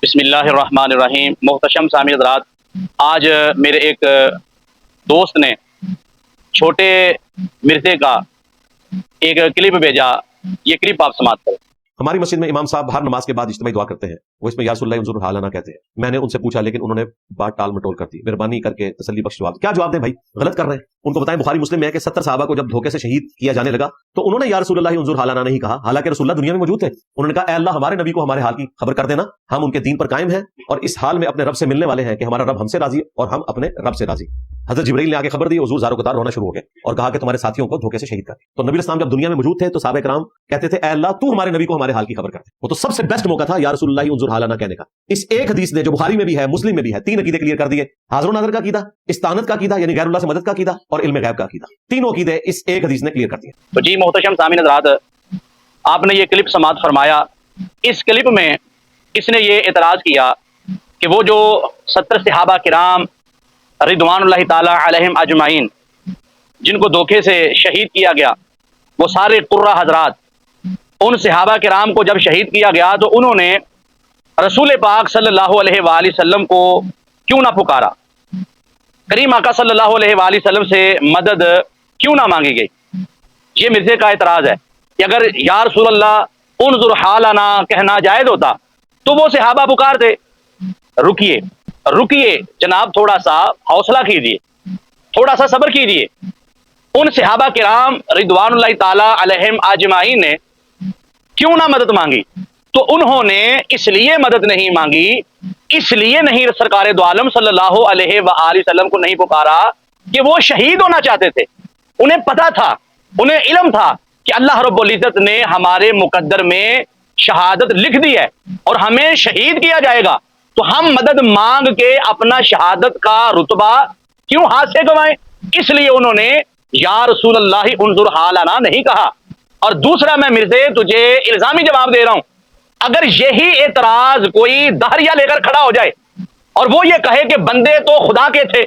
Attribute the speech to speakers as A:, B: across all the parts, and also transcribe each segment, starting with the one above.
A: بسم اللہ الرحمن الرحیم۔ محتشم سامع حضرات، آج میرے ایک دوست نے چھوٹے مرزے کا ایک کلپ بھیجا، یہ کلپ آپ سماعت کریں۔
B: ہماری مسجد میں امام صاحب ہر نماز کے بعد اجتماعی دعا کرتے ہیں، وہ اس میں یا رسول اللہ انظر حالنا کہتے ہیں۔ میں نے ان سے پوچھا لیکن انہوں نے بات ٹال مٹول کر دی۔ مہربانی کر کے تسلی بخش جواب کیا جواب دیں بھائی، غلط کر رہے ہیں۔ ان کو بتائیں بخاری مسلم میں ہے کہ 70 صحابہ کو جب دھوکے سے شہید کیا جانے لگا تو انہوں نے یا رسول اللہ انظر حالنا نہیں کہا، حالانکہ رسول اللہ دنیا میں موجود تھے۔ انہوں نے کہا اے اللہ ہمارے نبی کو ہمارے حال کی خبر کر دینا، ہم ان کے دین پر قائم ہیں اور اس حال میں اپنے رب سے ملنے والے ہیں کہ ہمارا رب ہم سے راضی اور ہم اپنے رب سے راضی۔ حضرت جبرائیل نے آگے خبر دی، حضور زاروں قطار رونا شروع ہو گئے اور کہا کہ تمہارے ساتھیوں کو دھوکے سے شہید کر۔ تو نبی اسلام جب دنیا میں موجود تھے تو صحابہ کرام کہتے تھے اے اللہ تو ہمارے نبی کو ہمارے حال کی خبر کر دے۔ وہ تو سب سے بیسٹ موقع تھا یا رسول اللہ انظر حالنا کہنے کا۔ اس ایک حدیث نے جو بخاری میں بھی ہے مسلم میں بھی ہے 3 عقیدے کلیئر کر دیے، حاضر و ناظر کا عقیدہ، استعانت کا عقیدہ یعنی غیر اللہ سے مدد کا عقیدہ، اور علم غیب کا عقیدہ، تینوں عقیدے اس ایک حدیث نے کلیئر کر دیے۔
A: تو جی محتشم سامعین حضرات، آپ نے یہ کلپ سماعت فرمایا۔ اس کلپ میں اس نے یہ اعتراض کیا کہ وہ جو 70 صحابہ کرام رضوان اللہ تعالی علیہم اجمعین جن کو دھوکے سے شہید کیا گیا، وہ سارے قرہ حضرات، ان صحابہ کرام کو جب شہید کیا گیا تو انہوں نے رسول پاک صلی اللہ علیہ وآلہ وسلم کو کیوں نہ پکارا، کریم آقا صلی اللہ علیہ وآلہ وسلم سے مدد کیوں نہ مانگی گئی؟ یہ مرزے کا اعتراض ہے کہ اگر یا رسول اللہ انظر حالنا کہنا جائز ہوتا تو وہ صحابہ پکارتے۔ رکیے جناب، تھوڑا سا حوصلہ کیجیے، تھوڑا سا صبر کیجیے۔ ان صحابہ کرام رضوان اللہ تعالی علیہم اجمعین نے کیوں نہ مدد مانگی؟ تو انہوں نے اس لیے مدد نہیں مانگی، اس لیے نہیں سرکار دو عالم صلی اللہ علیہ وآلہ وسلم کو نہیں پکارا کہ وہ شہید ہونا چاہتے تھے۔ انہیں پتا تھا، انہیں علم تھا کہ اللہ رب العزت نے ہمارے مقدر میں شہادت لکھ دی ہے اور ہمیں شہید کیا جائے گا، تو ہم مدد مانگ کے اپنا شہادت کا رتبہ کیوں ہاتھ سے گوائیں؟ اس لیے انہوں نے یا رسول اللہ انظر حالنا نہیں کہا۔ اور دوسرا، میں مرزے تجھے الزامی جواب دے رہا ہوں، اگر یہی اعتراض کوئی دہریہ لے کر کھڑا ہو جائے اور وہ یہ کہے کہ بندے تو خدا کے تھے،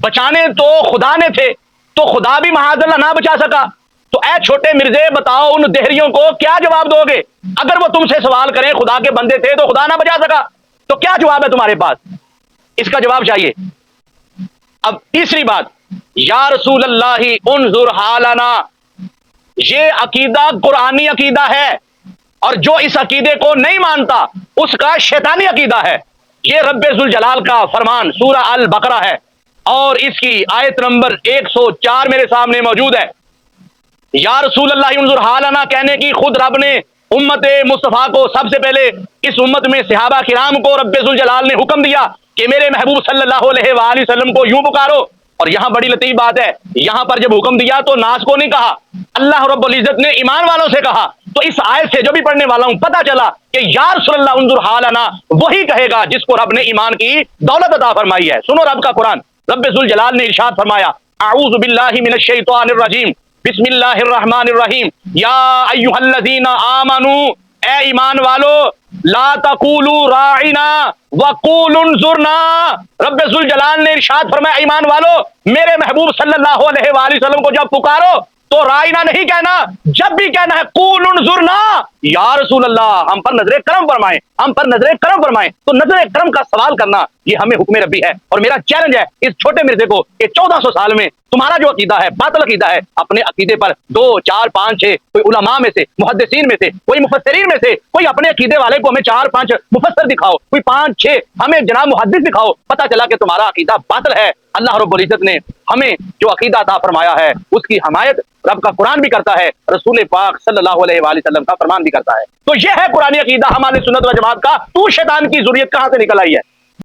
A: بچانے تو خدا نے تھے، تو خدا بھی معاذ اللہ نہ بچا سکا، تو اے چھوٹے مرزے بتاؤ ان دہریوں کو کیا جواب دو گے؟ اگر وہ تم سے سوال کریں خدا کے بندے تھے تو خدا نہ بچا سکا، تو کیا جواب ہے تمہارے پاس؟ اس کا جواب چاہیے۔ اب تیسری بات، یا رسول اللہ انظر حالنا، یہ عقیدہ قرآنی عقیدہ ہے، اور جو اس عقیدے کو نہیں مانتا اس کا شیطانی عقیدہ ہے۔ یہ رب ذوالجلال کا فرمان سورہ البقرہ ہے اور اس کی آیت نمبر 104 میرے سامنے موجود ہے۔ یا رسول اللہ انظر حالنا کہنے کی خود رب نے امت مصطفیٰ کو، سب سے پہلے اس امت میں صحابہ کرام کو رب ذوالجلال نے حکم دیا کہ میرے محبوب صلی اللہ علیہ وآلہ وسلم کو یوں پکارو۔ اور یہاں بڑی لطیف بات ہے، یہاں پر جب حکم دیا تو ناس کو نہیں کہا، اللہ رب العزت نے ایمان والوں سے کہا۔ تو اس آیت سے جو بھی پڑھنے والا ہوں پتہ چلا کہ یا رسول اللہ انظر حالنا وہی کہے گا جس کو رب نے ایمان کی دولت عطا فرمائی ہے۔ سنو رب کا قرآن، رب ذوالجلال نے ارشاد فرمایا اعوذ باللہ من الشیطان الرجیم بسم اللہ الرحمن الرحیم یا ایھا الذین آمنوا، اے ایمان والو، لا تقولوا راعنا وقولوا انظرنا۔ رب ذوالجلال نے ارشاد فرمایا ایمان والو، میرے محبوب صلی اللہ علیہ وآلہ وسلم کو جب پکارو تو رائنا نہیں کہنا، جب بھی کہنا ہے قول انظرنا، یا رسول اللہ ہم پر نظر کرم فرمائیں، ہم پر نظر کرم فرمائیں۔ تو نظر کرم کا سوال کرنا یہ ہمیں حکم ربی ہے، اور میرا چیلنج ہے اس چھوٹے مرزے کو کہ 1400 سال میں تمہارا جو عقیدہ ہے باطل عقیدہ ہے، اپنے عقیدے پر 2 4 5 6 کوئی علماء میں سے، محدثین میں سے، کوئی مفسرین میں سے کوئی اپنے عقیدے والے کو ہمیں 4 5 مفسر دکھاؤ، کوئی 5 6 ہمیں جناب محدث دکھاؤ، پتہ چلا کہ تمہارا عقیدہ باطل ہے۔ اللہ رب العزت نے ہمیں جو عقیدہ عطا فرمایا ہے اس کی حمایت رب کا قرآن بھی کرتا ہے، رسول پاک صلی اللہ علیہ وآلہ وسلم کا فرمان بھی کرتا ہے۔ تو یہ ہے قرآنی عقیدہ ہمارے سنت و جماعت کا۔ تو شیطان کی ذریت کہاں سے نکل آئی ہے؟